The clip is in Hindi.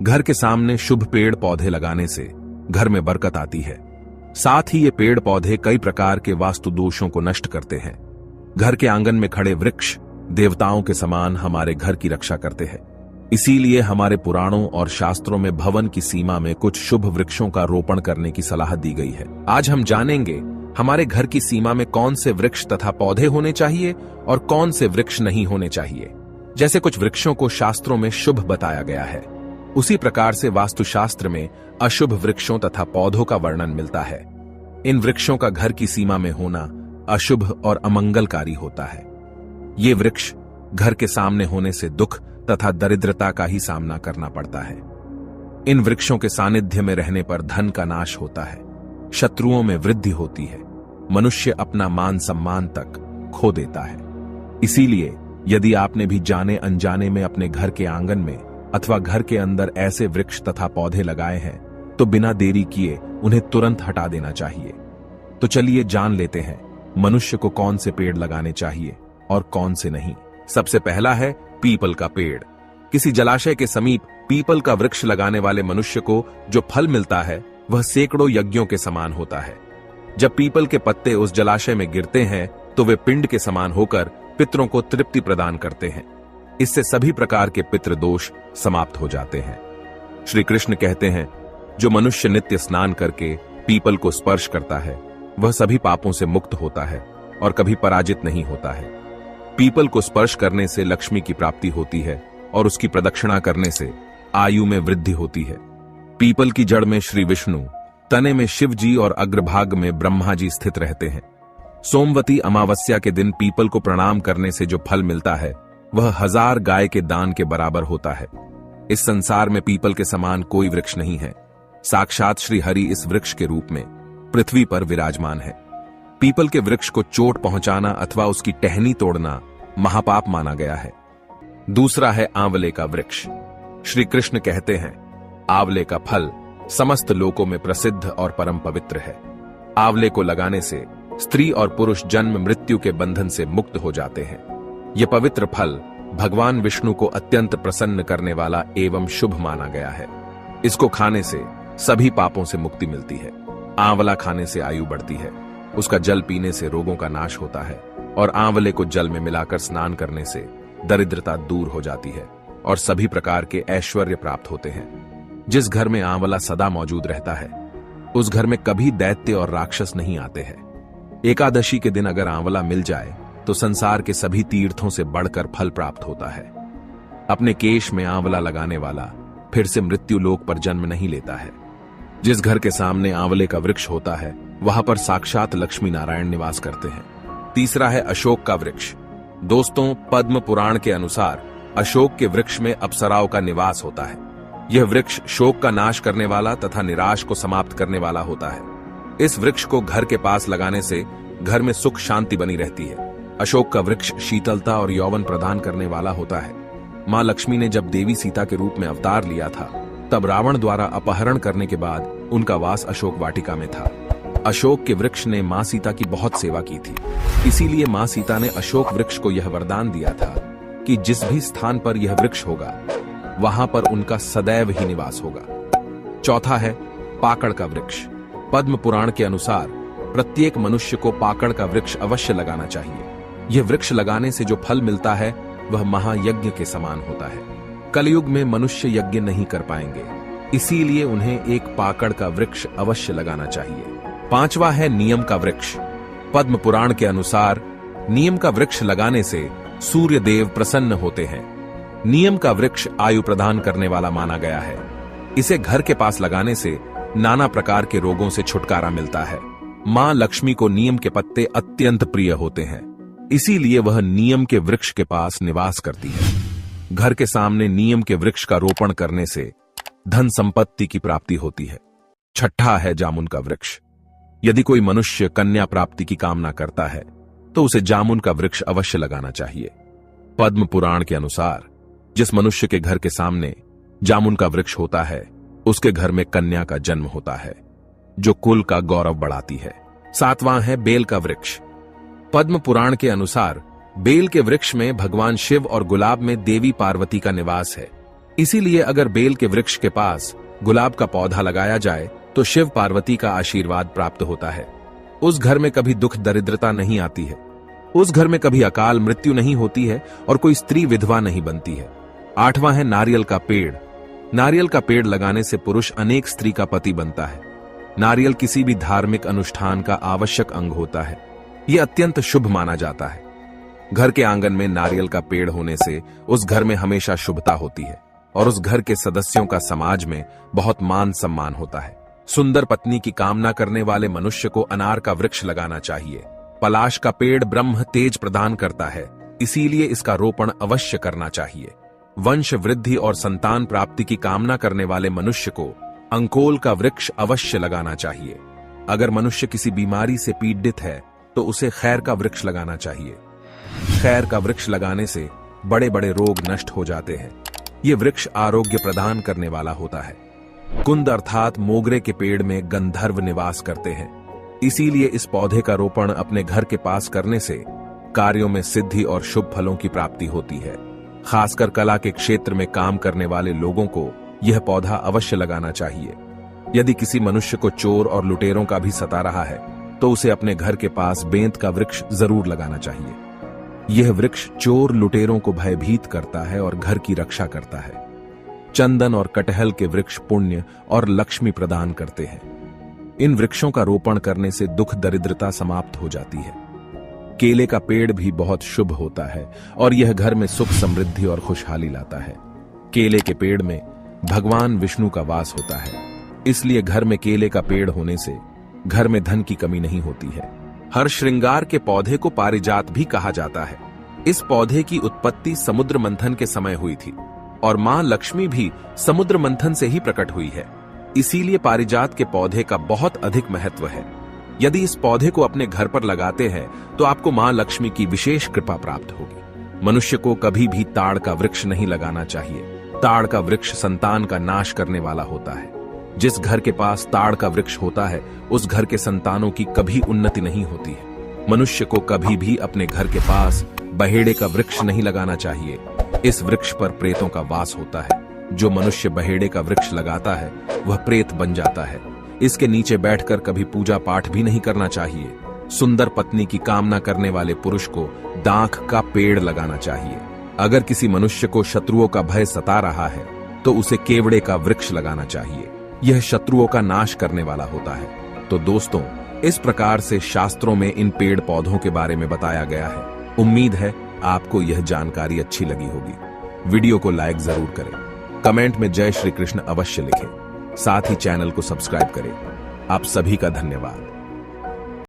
घर के सामने शुभ पेड़ पौधे लगाने से घर में बरकत आती है। साथ ही ये पेड़ पौधे कई प्रकार के वास्तु दोषों को नष्ट करते हैं। घर के आंगन में खड़े वृक्ष देवताओं के समान हमारे घर की रक्षा करते हैं। इसीलिए हमारे पुराणों और शास्त्रों में भवन की सीमा में कुछ शुभ वृक्षों का रोपण करने की सलाह दी गई है। आज हम जानेंगे हमारे घर की सीमा में कौन से वृक्ष तथा पौधे होने चाहिए और कौन से वृक्ष नहीं होने चाहिए। जैसे कुछ वृक्षों को शास्त्रों में शुभ बताया गया है, उसी प्रकार से वास्तुशास्त्र में अशुभ वृक्षों तथा पौधों का वर्णन मिलता है। इन वृक्षों का घर की सीमा में होना अशुभ और अमंगलकारी होता है। ये वृक्ष घर के सामने होने से दुख तथा दरिद्रता का ही सामना करना पड़ता है। इन वृक्षों के सानिध्य में रहने पर धन का नाश होता है, शत्रुओं में वृद्धि होती है, मनुष्य अपना मान सम्मान तक खो देता है। इसीलिए यदि आपने भी जाने अनजाने में अपने घर के आंगन में अथवा घर के अंदर ऐसे वृक्ष तथा पौधे लगाए हैं तो बिना देरी किए उन्हें तुरंत हटा देना चाहिए। तो चलिए जान लेते हैं मनुष्य को कौन से पेड़ लगाने चाहिए और कौन से नहीं। सबसे पहला है पीपल का पेड़। किसी जलाशय के समीप पीपल का वृक्ष लगाने वाले मनुष्य को जो फल मिलता है वह सैकड़ों यज्ञों के समान होता है। जब पीपल के पत्ते उस जलाशय में गिरते हैं तो वे पिंड के समान होकर पितरों को तृप्ति प्रदान करते हैं। इससे सभी प्रकार के पितृ दोष समाप्त हो जाते हैं। श्री कृष्ण कहते हैं, जो मनुष्य नित्य स्नान करके पीपल को स्पर्श करता है वह सभी पापों से मुक्त होता है और कभी पराजित नहीं होता है। पीपल को स्पर्श करने से लक्ष्मी की प्राप्ति होती है और उसकी प्रदक्षिणा करने से आयु में वृद्धि होती है। पीपल की जड़ में श्री विष्णु, तने में शिव जी और अग्रभाग में ब्रह्मा जी स्थित रहते हैं। सोमवती अमावस्या के दिन पीपल को प्रणाम करने से जो फल मिलता है वह 1000 गाय के दान के बराबर होता है। इस संसार में पीपल के समान कोई वृक्ष नहीं है। साक्षात श्री हरि इस वृक्ष के रूप में पृथ्वी पर विराजमान है। पीपल के वृक्ष को चोट पहुंचाना अथवा उसकी टहनी तोड़ना महापाप माना गया है। दूसरा है आंवले का वृक्ष। श्री कृष्ण कहते हैं, आंवले का फल समस्त लोकों में प्रसिद्ध और परम पवित्र है। आंवले को लगाने से स्त्री और पुरुष जन्म मृत्यु के बंधन से मुक्त हो जाते हैं। यह पवित्र फल भगवान विष्णु को अत्यंत प्रसन्न करने वाला एवं शुभ माना गया है। इसको खाने से सभी पापों से मुक्ति मिलती है। आंवला खाने से आयु बढ़ती है, उसका जल पीने से रोगों का नाश होता है और आंवले को जल में मिलाकर स्नान करने से दरिद्रता दूर हो जाती है और सभी प्रकार के ऐश्वर्य प्राप्त होते हैं। जिस घर में आंवला सदा मौजूद रहता है उस घर में कभी दैत्य और राक्षस नहीं आते हैं। एकादशी के दिन अगर आंवला मिल जाए तो संसार के सभी तीर्थों से बढ़कर फल प्राप्त होता है। अपने केश में आंवला लगाने वाला फिर से मृत्यु लोक पर जन्म नहीं लेता है। जिस घर के सामने आंवले का वृक्ष होता है वहां पर साक्षात लक्ष्मी नारायण निवास करते हैं। तीसरा है अशोक का वृक्ष। दोस्तों, पद्म पुराण के अनुसार अशोक के वृक्ष में अप्सराओं का निवास होता है। यह वृक्ष शोक का नाश करने वाला तथा निराश को समाप्त करने वाला होता है। इस वृक्ष को घर के पास लगाने से घर में सुख शांति बनी रहती है। अशोक का वृक्ष शीतलता और यौवन प्रदान करने वाला होता है। मां लक्ष्मी ने जब देवी सीता के रूप में अवतार लिया था तब रावण द्वारा अपहरण करने के बाद उनका वास अशोक वाटिका में था। अशोक के वृक्ष ने मां सीता की बहुत सेवा की थी। इसीलिए मां सीता ने अशोक वृक्ष को यह वरदान दिया था कि जिस भी स्थान पर यह वृक्ष होगा वहां पर उनका सदैव ही निवास होगा। चौथा है पाकड़ का वृक्ष। पद्म पुराण के अनुसार प्रत्येक मनुष्य को पाकड़ का वृक्ष अवश्य लगाना चाहिए। यह वृक्ष लगाने से जो फल मिलता है वह महायज्ञ के समान होता है। कलयुग में मनुष्य यज्ञ नहीं कर पाएंगे, इसीलिए उन्हें एक पाकड़ का वृक्ष अवश्य लगाना चाहिए। पांचवा है नीम का वृक्ष। पद्म पुराण के अनुसार नीम का वृक्ष लगाने से सूर्य देव प्रसन्न होते हैं। नीम का वृक्ष आयु प्रदान करने वाला माना गया है। इसे घर के पास लगाने से नाना प्रकार के रोगों से छुटकारा मिलता है। मां लक्ष्मी को नीम के पत्ते अत्यंत प्रिय होते हैं, इसीलिए वह नीम के वृक्ष के पास निवास करती है। घर के सामने नीम के वृक्ष का रोपण करने से धन संपत्ति की प्राप्ति होती है। छठा है जामुन का वृक्ष। यदि कोई मनुष्य कन्या प्राप्ति की कामना करता है तो उसे जामुन का वृक्ष अवश्य लगाना चाहिए। पद्म पुराण के अनुसार जिस मनुष्य के घर के सामने जामुन का वृक्ष होता है उसके घर में कन्या का जन्म होता है, जो कुल का गौरव बढ़ाती है। सातवां है बेल का वृक्ष। पद्म पुराण के अनुसार बेल के वृक्ष में भगवान शिव और गुलाब में देवी पार्वती का निवास है। इसीलिए अगर बेल के वृक्ष के पास गुलाब का पौधा लगाया जाए तो शिव पार्वती का आशीर्वाद प्राप्त होता है। उस घर में कभी दुख दरिद्रता नहीं आती है, उस घर में कभी अकाल मृत्यु नहीं होती है और कोई स्त्री विधवा नहीं बनती है। 8वां है नारियल का पेड़। नारियल का पेड़ लगाने से पुरुष अनेक स्त्री का पति बनता है। नारियल किसी भी धार्मिक अनुष्ठान का आवश्यक अंग होता है। यह अत्यंत शुभ माना जाता है। घर के आंगन में नारियल का पेड़ होने से उस घर में हमेशा शुभता होती है और उस घर के सदस्यों का समाज में बहुत मान सम्मान होता है। सुंदर पत्नी की कामना करने वाले मनुष्य को अनार का वृक्ष लगाना चाहिए। पलाश का पेड़ ब्रह्म तेज प्रदान करता है, इसीलिए इसका रोपण अवश्य करना चाहिए। वंश वृद्धि और संतान प्राप्ति की कामना करने वाले मनुष्य को अंकोल का वृक्ष अवश्य लगाना चाहिए। अगर मनुष्य किसी बीमारी से पीड़ित है तो उसे खैर का वृक्ष लगाना चाहिए। खैर का वृक्ष लगाने से बड़े बड़े रोग नष्ट हो जाते हैं। ये वृक्ष आरोग्य प्रदान करने वाला होता है। कुंद अर्थात मोगरे के पेड़ में गंधर्व निवास करते हैं, इसीलिए इस पौधे का रोपण अपने घर के पास करने से कार्यों में सिद्धि और शुभ फलों की प्राप्ति होती है। खासकर कला के क्षेत्र में काम करने वाले लोगों को यह पौधा अवश्य लगाना चाहिए। यदि किसी मनुष्य को चोर और लुटेरों का भी सता रहा है तो उसे अपने घर के पास बेंत का वृक्ष जरूर लगाना चाहिए। यह वृक्ष चोर लुटेरों को भयभीत करता है और घर की रक्षा करता है। चंदन और कटहल के वृक्ष पुण्य और लक्ष्मी प्रदान करते हैं। इन वृक्षों का रोपण करने से दुख दरिद्रता समाप्त हो जाती है। केले का पेड़ भी बहुत शुभ होता है और यह घर में सुख समृद्धि और खुशहाली लाता है। केले के पेड़ में भगवान विष्णु का वास होता है, इसलिए घर में केले का पेड़ होने से घर में धन की कमी नहीं होती है। हर श्रृंगार के पौधे को पारिजात भी कहा जाता है। इस पौधे की उत्पत्ति समुद्र मंथन के समय हुई थी और मां लक्ष्मी भी समुद्र मंथन से ही प्रकट हुई है। इसीलिए पारिजात के पौधे का बहुत अधिक महत्व है। यदि इस पौधे को अपने घर पर लगाते हैं तो आपको मां लक्ष्मी की विशेष कृपा प्राप्त होगी। मनुष्य को कभी भी ताड़ का वृक्ष नहीं लगाना चाहिए। ताड़ का वृक्ष संतान का नाश करने वाला होता है। जिस घर के पास ताड़ का वृक्ष होता है उस घर के संतानों की कभी उन्नति नहीं होती है। मनुष्य को कभी भी अपने घर के पास बहेड़े का वृक्ष नहीं लगाना चाहिए। इस वृक्ष पर प्रेतों का वास होता है। जो मनुष्य बहेड़े का वृक्ष लगाता है वह प्रेत बन जाता है। इसके नीचे बैठकर कभी पूजा पाठ भी नहीं करना चाहिए। सुंदर पत्नी की कामना करने वाले पुरुष को दाख का पेड़ लगाना चाहिए। अगर किसी मनुष्य को शत्रुओं का भय सता रहा है तो उसे केवड़े का वृक्ष लगाना चाहिए। यह शत्रुओं का नाश करने वाला होता है। तो दोस्तों, इस प्रकार से शास्त्रों में इन पेड़ पौधों के बारे में बताया गया है। उम्मीद है आपको यह जानकारी अच्छी लगी होगी। वीडियो को लाइक जरूर करें, कमेंट में जय श्री कृष्ण अवश्य लिखें, साथ ही चैनल को सब्सक्राइब करें। आप सभी का धन्यवाद।